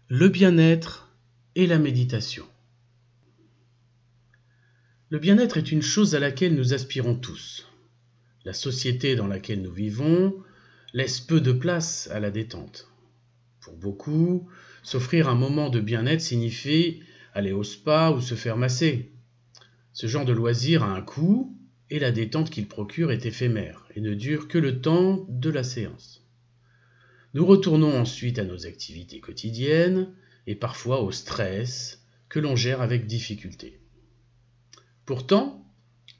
Le bien-être et la méditation. Le bien-être est une chose à laquelle nous aspirons tous. La société dans laquelle nous vivons laisse peu de place à la détente. Pour beaucoup, s'offrir un moment de bien-être signifie aller au spa ou se faire masser. Ce genre de loisir a un coût et la détente qu'il procure est éphémère et ne dure que le temps de la séance. Nous retournons ensuite à nos activités quotidiennes et parfois au stress que l'on gère avec difficulté. Pourtant,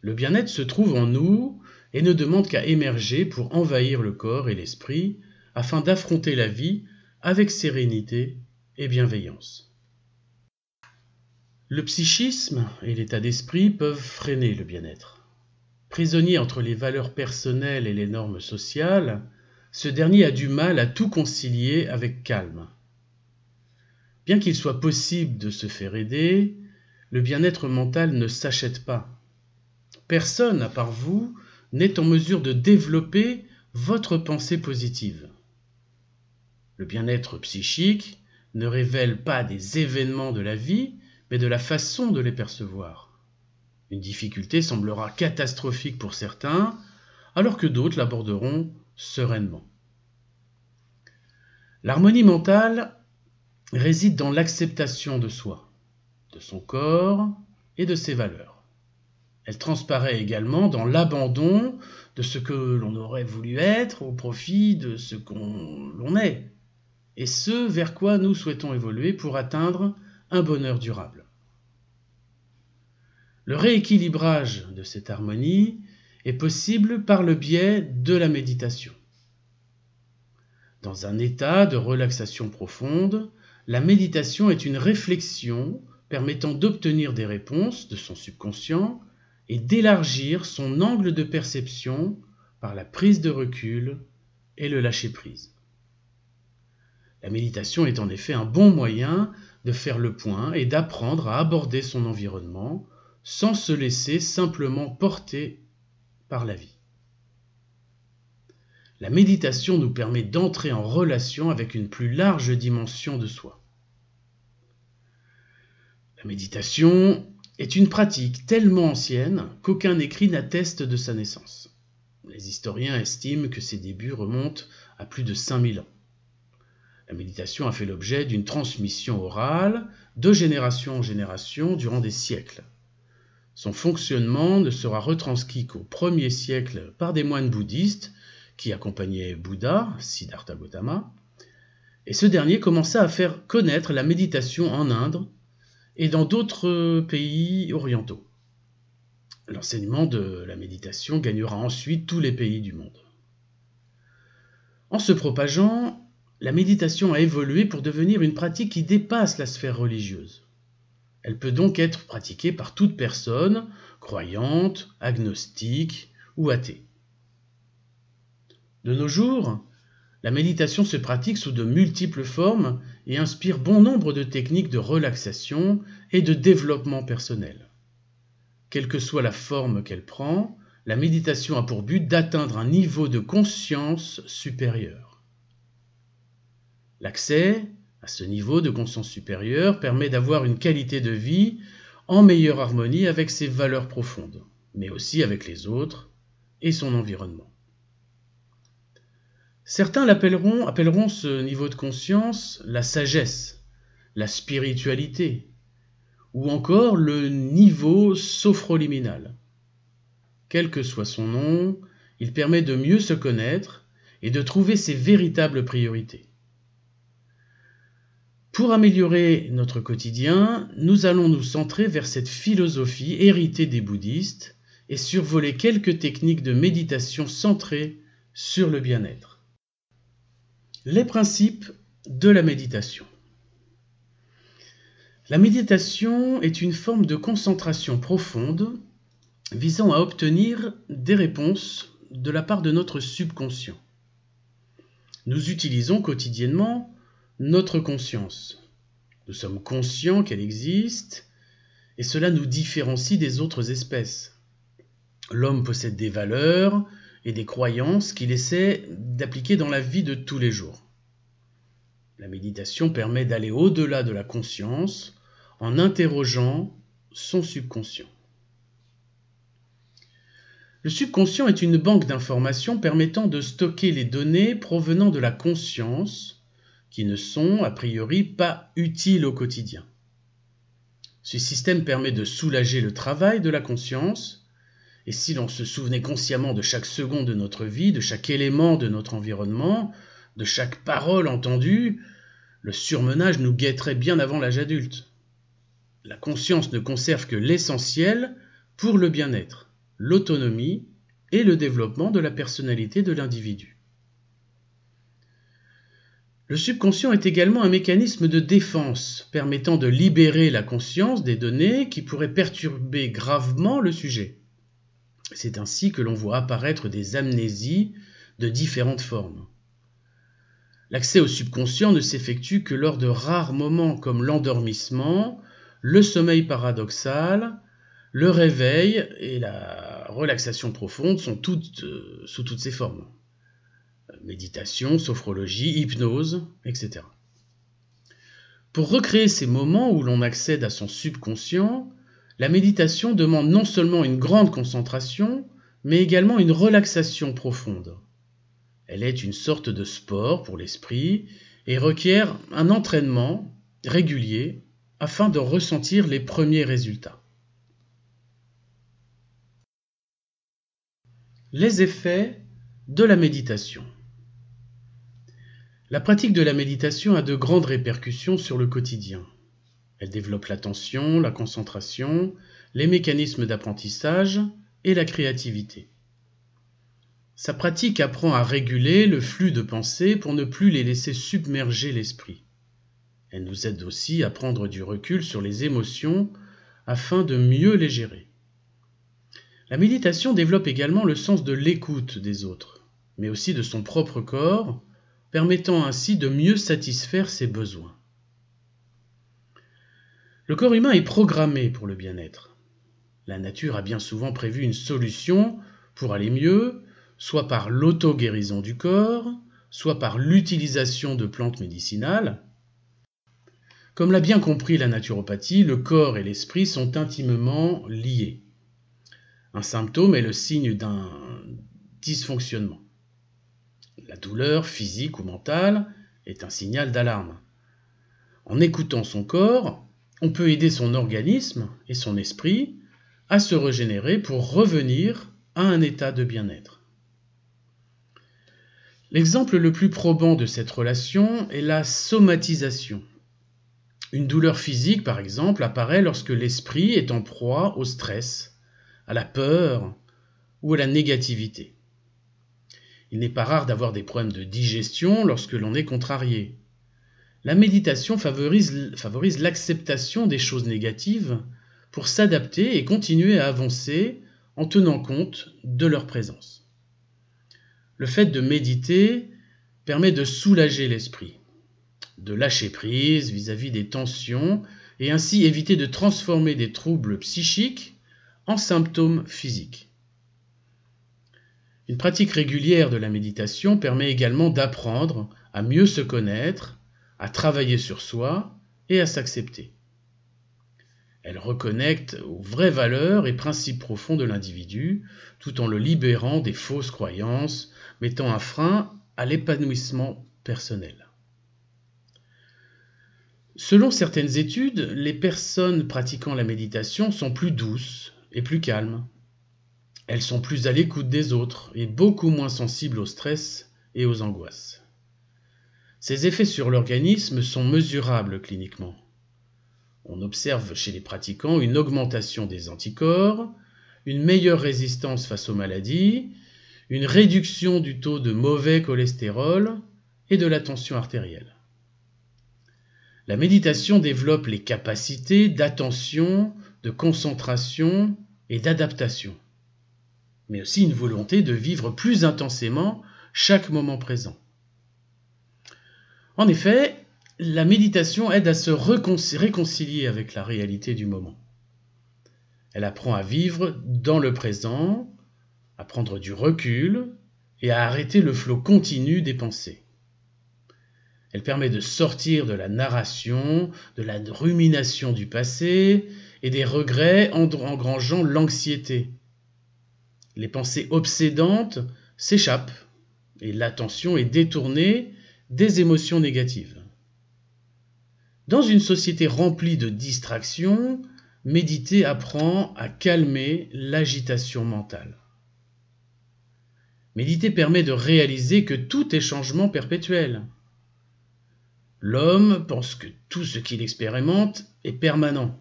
le bien-être se trouve en nous et ne demande qu'à émerger pour envahir le corps et l'esprit afin d'affronter la vie avec sérénité et bienveillance. Le psychisme et l'état d'esprit peuvent freiner le bien-être. Prisonnier entre les valeurs personnelles et les normes sociales, ce dernier a du mal à tout concilier avec calme. Bien qu'il soit possible de se faire aider, le bien-être mental ne s'achète pas. Personne, à part vous, n'est en mesure de développer votre pensée positive. Le bien-être psychique ne révèle pas des événements de la vie, mais de la façon de les percevoir. Une difficulté semblera catastrophique pour certains, alors que d'autres l'aborderont sereinement. L'harmonie mentale réside dans l'acceptation de soi, de son corps et de ses valeurs. Elle transparaît également dans l'abandon de ce que l'on aurait voulu être au profit de ce l'on est, et ce vers quoi nous souhaitons évoluer pour atteindre un bonheur durable. Le rééquilibrage de cette harmonie est possible par le biais de la méditation. Dans un état de relaxation profonde, la méditation est une réflexion permettant d'obtenir des réponses de son subconscient et d'élargir son angle de perception par la prise de recul et le lâcher-prise. La méditation est en effet un bon moyen de faire le point et d'apprendre à aborder son environnement sans se laisser simplement porter par la vie. La méditation nous permet d'entrer en relation avec une plus large dimension de soi. La méditation est une pratique tellement ancienne qu'aucun écrit n'atteste de sa naissance. Les historiens estiment que ses débuts remontent à plus de 5000 ans. La méditation a fait l'objet d'une transmission orale de génération en génération durant des siècles. Son fonctionnement ne sera retranscrit qu'au 1er siècle par des moines bouddhistes qui accompagnait Bouddha, Siddhartha Gautama, et ce dernier commença à faire connaître la méditation en Inde et dans d'autres pays orientaux. L'enseignement de la méditation gagnera ensuite tous les pays du monde. En se propageant, la méditation a évolué pour devenir une pratique qui dépasse la sphère religieuse. Elle peut donc être pratiquée par toute personne, croyante, agnostique ou athée. De nos jours, la méditation se pratique sous de multiples formes et inspire bon nombre de techniques de relaxation et de développement personnel. Quelle que soit la forme qu'elle prend, la méditation a pour but d'atteindre un niveau de conscience supérieur. L'accès à ce niveau de conscience supérieure permet d'avoir une qualité de vie en meilleure harmonie avec ses valeurs profondes, mais aussi avec les autres et son environnement. Certains appelleront ce niveau de conscience la sagesse, la spiritualité, ou encore le niveau sophroliminal. Quel que soit son nom, il permet de mieux se connaître et de trouver ses véritables priorités. Pour améliorer notre quotidien, nous allons nous centrer vers cette philosophie héritée des bouddhistes et survoler quelques techniques de méditation centrées sur le bien-être. Les principes de la méditation. La méditation est une forme de concentration profonde visant à obtenir des réponses de la part de notre subconscient. Nous utilisons quotidiennement notre conscience. Nous sommes conscients qu'elle existe et cela nous différencie des autres espèces. L'homme possède des valeurs et des croyances qu'il essaie d'appliquer dans la vie de tous les jours. La méditation permet d'aller au-delà de la conscience en interrogeant son subconscient. Le subconscient est une banque d'informations permettant de stocker les données provenant de la conscience qui ne sont, a priori, pas utiles au quotidien. Ce système permet de soulager le travail de la conscience, et si l'on se souvenait consciemment de chaque seconde de notre vie, de chaque élément de notre environnement, de chaque parole entendue, le surmenage nous guetterait bien avant l'âge adulte. La conscience ne conserve que l'essentiel pour le bien-être, l'autonomie et le développement de la personnalité de l'individu. Le subconscient est également un mécanisme de défense permettant de libérer la conscience des données qui pourraient perturber gravement le sujet. C'est ainsi que l'on voit apparaître des amnésies de différentes formes. L'accès au subconscient ne s'effectue que lors de rares moments comme l'endormissement, le sommeil paradoxal, le réveil et la relaxation profonde sont toutes sous toutes ces formes. Méditation, sophrologie, hypnose, etc. Pour recréer ces moments où l'on accède à son subconscient, la méditation demande non seulement une grande concentration, mais également une relaxation profonde. Elle est une sorte de sport pour l'esprit et requiert un entraînement régulier afin de ressentir les premiers résultats. Les effets de la méditation. La pratique de la méditation a de grandes répercussions sur le quotidien. Elle développe l'attention, la concentration, les mécanismes d'apprentissage et la créativité. Sa pratique apprend à réguler le flux de pensées pour ne plus les laisser submerger l'esprit. Elle nous aide aussi à prendre du recul sur les émotions afin de mieux les gérer. La méditation développe également le sens de l'écoute des autres, mais aussi de son propre corps, permettant ainsi de mieux satisfaire ses besoins. Le corps humain est programmé pour le bien-être. La nature a bien souvent prévu une solution pour aller mieux, soit par l'auto-guérison du corps, soit par l'utilisation de plantes médicinales. Comme l'a bien compris la naturopathie, le corps et l'esprit sont intimement liés. Un symptôme est le signe d'un dysfonctionnement. La douleur physique ou mentale est un signal d'alarme. En écoutant son corps, on peut aider son organisme et son esprit à se régénérer pour revenir à un état de bien-être. L'exemple le plus probant de cette relation est la somatisation. Une douleur physique, par exemple, apparaît lorsque l'esprit est en proie au stress, à la peur ou à la négativité. Il n'est pas rare d'avoir des problèmes de digestion lorsque l'on est contrarié. La méditation favorise l'acceptation des choses négatives pour s'adapter et continuer à avancer en tenant compte de leur présence. Le fait de méditer permet de soulager l'esprit, de lâcher prise vis-à-vis des tensions et ainsi éviter de transformer des troubles psychiques en symptômes physiques. Une pratique régulière de la méditation permet également d'apprendre à mieux se connaître, à travailler sur soi et à s'accepter. Elle reconnecte aux vraies valeurs et principes profonds de l'individu, tout en le libérant des fausses croyances, mettant un frein à l'épanouissement personnel. Selon certaines études, les personnes pratiquant la méditation sont plus douces et plus calmes. Elles sont plus à l'écoute des autres et beaucoup moins sensibles au stress et aux angoisses. Ces effets sur l'organisme sont mesurables cliniquement. On observe chez les pratiquants une augmentation des anticorps, une meilleure résistance face aux maladies, une réduction du taux de mauvais cholestérol et de la tension artérielle. La méditation développe les capacités d'attention, de concentration et d'adaptation, mais aussi une volonté de vivre plus intensément chaque moment présent. En effet, la méditation aide à se réconcilier avec la réalité du moment. Elle apprend à vivre dans le présent, à prendre du recul et à arrêter le flot continu des pensées. Elle permet de sortir de la narration, de la rumination du passé et des regrets engrangeant l'anxiété. Les pensées obsédantes s'échappent et l'attention est détournée des émotions négatives. Dans une société remplie de distractions, méditer apprend à calmer l'agitation mentale. Méditer permet de réaliser que tout est changement perpétuel. L'homme pense que tout ce qu'il expérimente est permanent.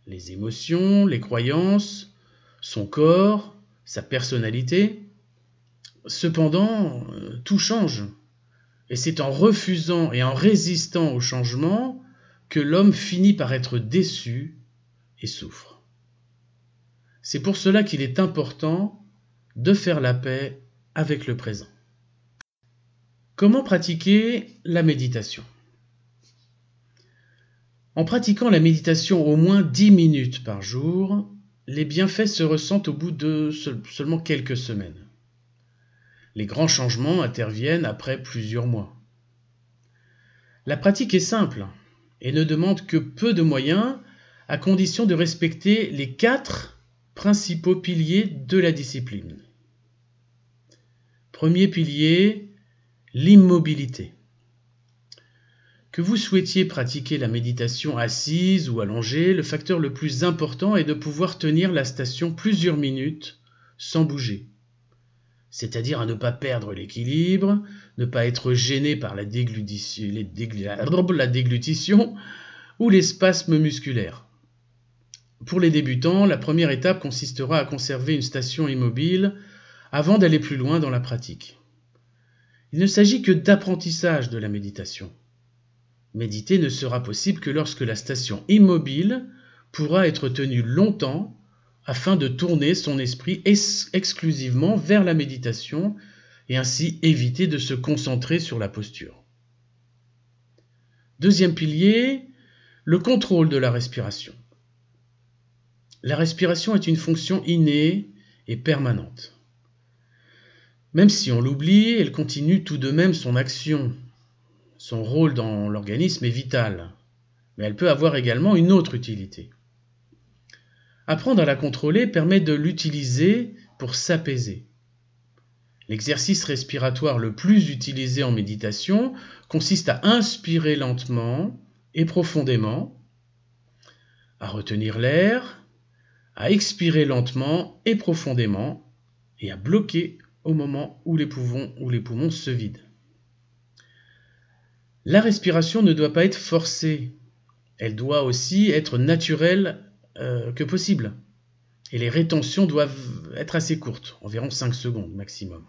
Les émotions, les croyances, son corps, sa personnalité. Cependant, tout change. Et c'est en refusant et en résistant au changement que l'homme finit par être déçu et souffre. C'est pour cela qu'il est important de faire la paix avec le présent. Comment pratiquer la méditation ? En pratiquant la méditation au moins 10 minutes par jour, les bienfaits se ressentent au bout de seulement quelques semaines. Les grands changements interviennent après plusieurs mois. La pratique est simple et ne demande que peu de moyens, à condition de respecter les 4 principaux piliers de la discipline. Premier pilier, l'immobilité. Que vous souhaitiez pratiquer la méditation assise ou allongée, le facteur le plus important est de pouvoir tenir la station plusieurs minutes sans bouger. C'est-à-dire à ne pas perdre l'équilibre, ne pas être gêné par la déglutition ou les spasmes musculaires. Pour les débutants, la première étape consistera à conserver une station immobile avant d'aller plus loin dans la pratique. Il ne s'agit que d'apprentissage de la méditation. Méditer ne sera possible que lorsque la station immobile pourra être tenue longtemps afin de tourner son esprit exclusivement vers la méditation et ainsi éviter de se concentrer sur la posture. Deuxième pilier, le contrôle de la respiration. La respiration est une fonction innée et permanente. Même si on l'oublie, elle continue tout de même son action. Son rôle dans l'organisme est vital, mais elle peut avoir également une autre utilité. Apprendre à la contrôler permet de l'utiliser pour s'apaiser. L'exercice respiratoire le plus utilisé en méditation consiste à inspirer lentement et profondément, à retenir l'air, à expirer lentement et profondément et à bloquer au moment où les poumons se vident. La respiration ne doit pas être forcée, elle doit aussi être naturelle que possible. Et les rétentions doivent être assez courtes, environ 5 secondes maximum.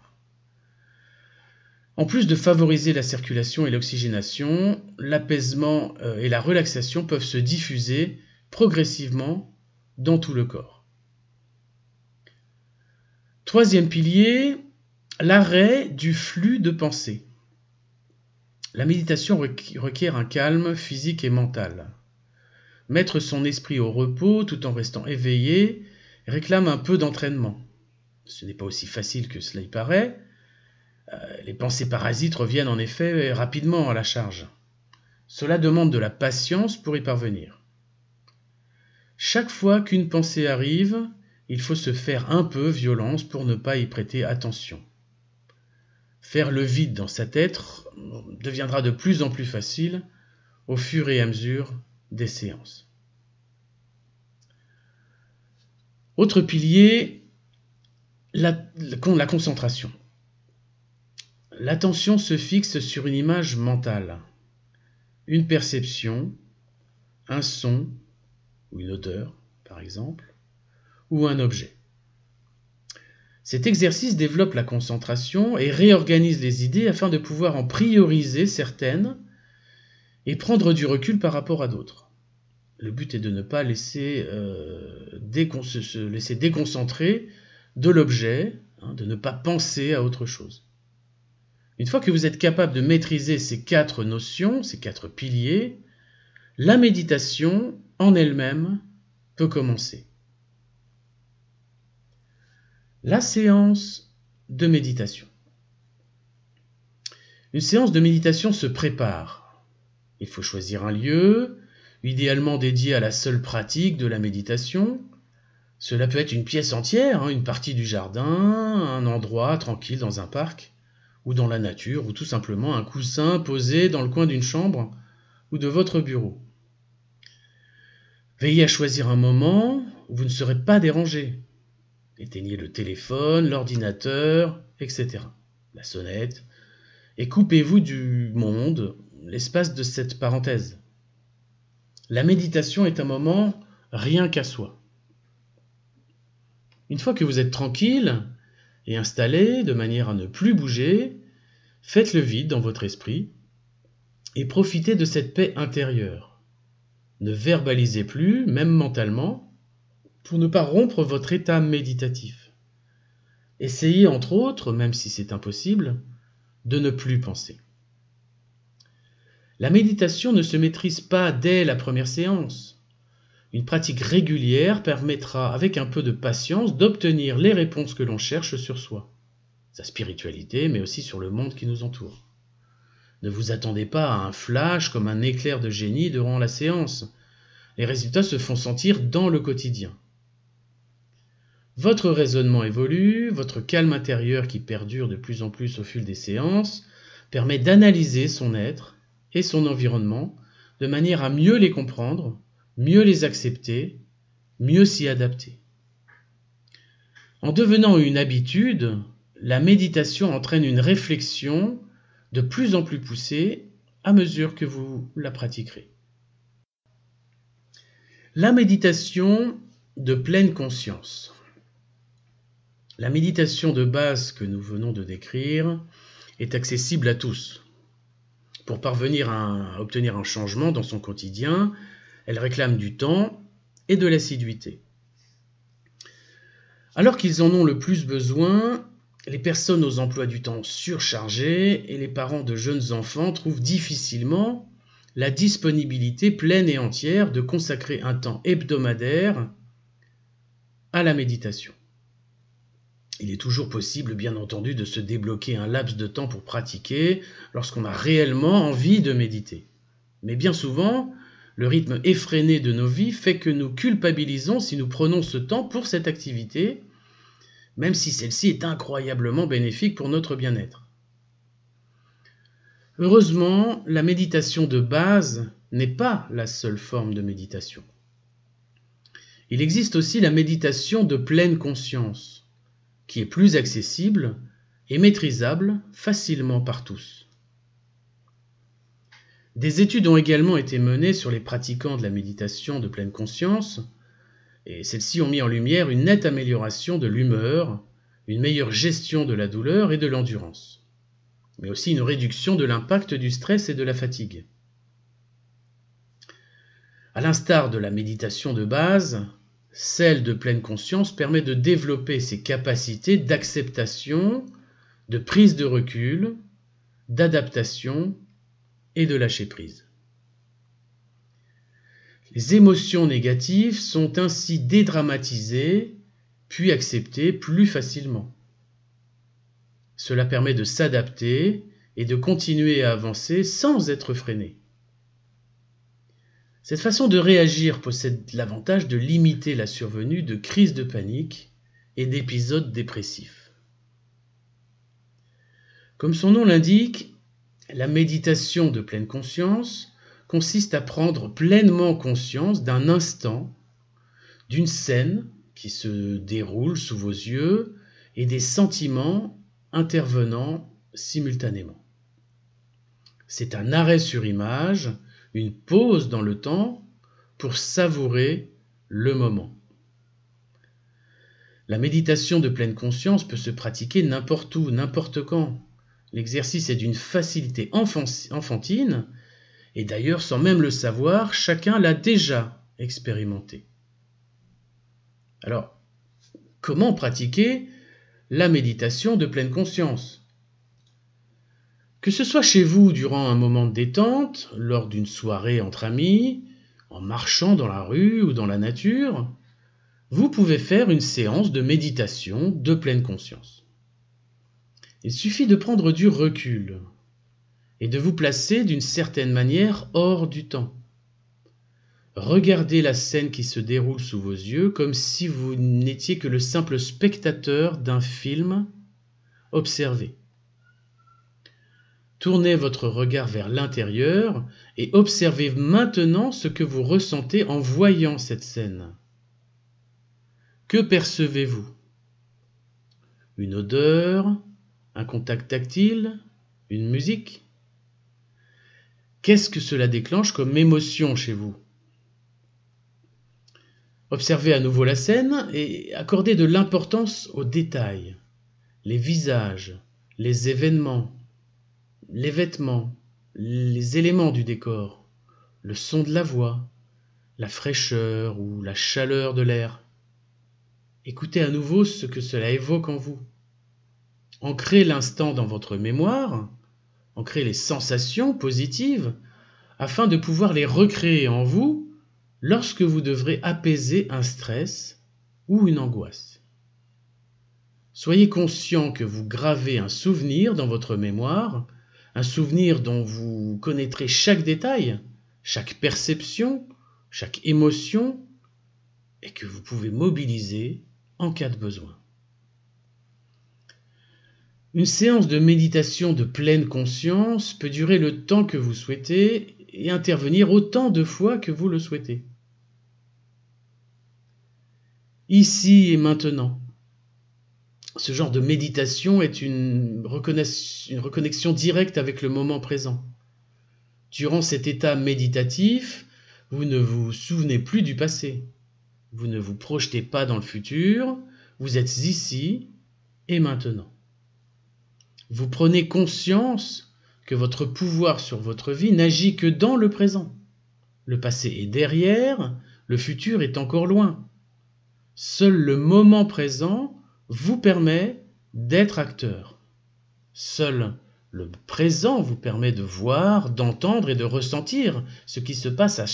En plus de favoriser la circulation et l'oxygénation, l'apaisement et la relaxation peuvent se diffuser progressivement dans tout le corps. Troisième pilier, l'arrêt du flux de pensée. La méditation requiert un calme physique et mental. Mettre son esprit au repos tout en restant éveillé réclame un peu d'entraînement. Ce n'est pas aussi facile que cela y paraît. Les pensées parasites reviennent en effet rapidement à la charge. Cela demande de la patience pour y parvenir. Chaque fois qu'une pensée arrive, il faut se faire un peu violence pour ne pas y prêter attention. Faire le vide dans sa tête deviendra de plus en plus facile au fur et à mesure des séances. Autre pilier, la concentration. L'attention se fixe sur une image mentale, une perception, un son ou une odeur par exemple, ou un objet. Cet exercice développe la concentration et réorganise les idées afin de pouvoir en prioriser certaines et prendre du recul par rapport à d'autres. Le but est de ne pas se laisser déconcentrer de l'objet, de ne pas penser à autre chose. Une fois que vous êtes capable de maîtriser ces 4 notions, ces 4 piliers, la méditation en elle-même peut commencer. La séance de méditation. Une séance de méditation se prépare. Il faut choisir un lieu, idéalement dédié à la seule pratique de la méditation. Cela peut être une pièce entière, une partie du jardin, un endroit tranquille dans un parc, ou dans la nature, ou tout simplement un coussin posé dans le coin d'une chambre ou de votre bureau. Veillez à choisir un moment où vous ne serez pas dérangé. Éteignez le téléphone, l'ordinateur, etc. La sonnette, et coupez-vous du monde, l'espace de cette parenthèse. La méditation est un moment rien qu'à soi. Une fois que vous êtes tranquille et installé de manière à ne plus bouger, faites le vide dans votre esprit et profitez de cette paix intérieure. Ne verbalisez plus, même mentalement, pour ne pas rompre votre état méditatif. Essayez entre autres, même si c'est impossible, de ne plus penser. La méditation ne se maîtrise pas dès la première séance. Une pratique régulière permettra, avec un peu de patience, d'obtenir les réponses que l'on cherche sur soi, sa spiritualité, mais aussi sur le monde qui nous entoure. Ne vous attendez pas à un flash comme un éclair de génie durant la séance. Les résultats se font sentir dans le quotidien. Votre raisonnement évolue, votre calme intérieur qui perdure de plus en plus au fil des séances permet d'analyser son être et son environnement de manière à mieux les comprendre, mieux les accepter, mieux s'y adapter. En devenant une habitude, la méditation entraîne une réflexion de plus en plus poussée à mesure que vous la pratiquerez. La méditation de pleine conscience. La méditation de base que nous venons de décrire est accessible à tous. Pour parvenir à obtenir un changement dans son quotidien, elle réclame du temps et de l'assiduité. Alors qu'ils en ont le plus besoin, les personnes aux emplois du temps surchargés et les parents de jeunes enfants trouvent difficilement la disponibilité pleine et entière de consacrer un temps hebdomadaire à la méditation. Il est toujours possible, bien entendu, de se débloquer un laps de temps pour pratiquer lorsqu'on a réellement envie de méditer. Mais bien souvent, le rythme effréné de nos vies fait que nous culpabilisons si nous prenons ce temps pour cette activité, même si celle-ci est incroyablement bénéfique pour notre bien-être. Heureusement, la méditation de base n'est pas la seule forme de méditation. Il existe aussi la méditation de pleine conscience, qui est plus accessible et maîtrisable facilement par tous. Des études ont également été menées sur les pratiquants de la méditation de pleine conscience, et celles-ci ont mis en lumière une nette amélioration de l'humeur, une meilleure gestion de la douleur et de l'endurance, mais aussi une réduction de l'impact du stress et de la fatigue. À l'instar de la méditation de base, celle de pleine conscience permet de développer ses capacités d'acceptation, de prise de recul, d'adaptation et de lâcher prise. Les émotions négatives sont ainsi dédramatisées puis acceptées plus facilement. Cela permet de s'adapter et de continuer à avancer sans être freiné. Cette façon de réagir possède l'avantage de limiter la survenue de crises de panique et d'épisodes dépressifs. Comme son nom l'indique, la méditation de pleine conscience consiste à prendre pleinement conscience d'un instant, d'une scène qui se déroule sous vos yeux et des sentiments intervenant simultanément. C'est un arrêt sur image, une pause dans le temps pour savourer le moment. La méditation de pleine conscience peut se pratiquer n'importe où, n'importe quand. L'exercice est d'une facilité enfantine, et d'ailleurs, sans même le savoir, chacun l'a déjà expérimenté. Alors, comment pratiquer la méditation de pleine conscience ? Que ce soit chez vous durant un moment de détente, lors d'une soirée entre amis, en marchant dans la rue ou dans la nature, vous pouvez faire une séance de méditation de pleine conscience. Il suffit de prendre du recul, et de vous placer d'une certaine manière hors du temps. Regardez la scène qui se déroule sous vos yeux comme si vous n'étiez que le simple spectateur d'un film. Observez. Tournez votre regard vers l'intérieur et observez maintenant ce que vous ressentez en voyant cette scène. Que percevez-vous? Une odeur, un contact tactile, une musique? Qu'est-ce que cela déclenche comme émotion chez vous? Observez à nouveau la scène et accordez de l'importance aux détails, les visages, les événements, les vêtements, les éléments du décor, le son de la voix, la fraîcheur ou la chaleur de l'air. Écoutez à nouveau ce que cela évoque en vous. Ancrez l'instant dans votre mémoire, ancrez les sensations positives afin de pouvoir les recréer en vous lorsque vous devrez apaiser un stress ou une angoisse. Soyez conscient que vous gravez un souvenir dans votre mémoire, un souvenir dont vous connaîtrez chaque détail, chaque perception, chaque émotion, et que vous pouvez mobiliser en cas de besoin. Une séance de méditation de pleine conscience peut durer le temps que vous souhaitez et intervenir autant de fois que vous le souhaitez. Ici et maintenant. Ce genre de méditation est une reconnexion directe avec le moment présent. Durant cet état méditatif, vous ne vous souvenez plus du passé. Vous ne vous projetez pas dans le futur, vous êtes ici et maintenant. Vous prenez conscience que votre pouvoir sur votre vie n'agit que dans le présent. Le passé est derrière, le futur est encore loin. Seul le moment présent vous permet d'être acteur. Seul le présent vous permet de voir, d'entendre et de ressentir ce qui se passe à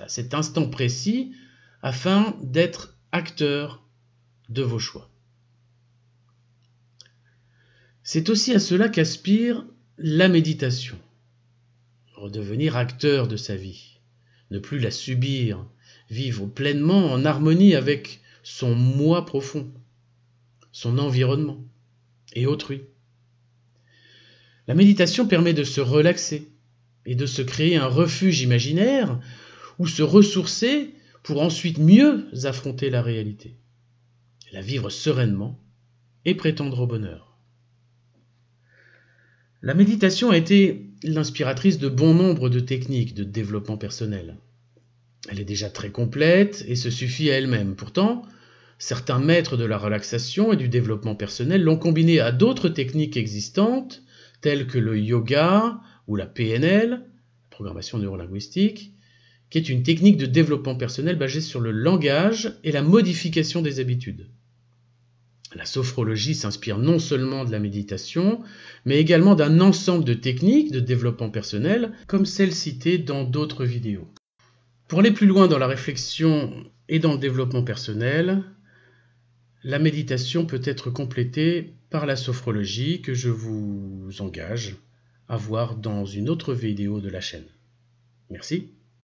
cet instant précis afin d'être acteur de vos choix. C'est aussi à cela qu'aspire la méditation. Redevenir acteur de sa vie, ne plus la subir, vivre pleinement en harmonie avec son moi profond, son environnement et autrui. La méditation permet de se relaxer et de se créer un refuge imaginaire où se ressourcer pour ensuite mieux affronter la réalité, la vivre sereinement et prétendre au bonheur. La méditation a été l'inspiratrice de bon nombre de techniques de développement personnel. Elle est déjà très complète et se suffit à elle-même. Pourtant, certains maîtres de la relaxation et du développement personnel l'ont combinée à d'autres techniques existantes, telles que le yoga ou la PNL, la programmation neurolinguistique, qui est une technique de développement personnel basée sur le langage et la modification des habitudes. La sophrologie s'inspire non seulement de la méditation, mais également d'un ensemble de techniques de développement personnel, comme celles citées dans d'autres vidéos. Pour aller plus loin dans la réflexion et dans le développement personnel, la méditation peut être complétée par la sophrologie que je vous engage à voir dans une autre vidéo de la chaîne. Merci.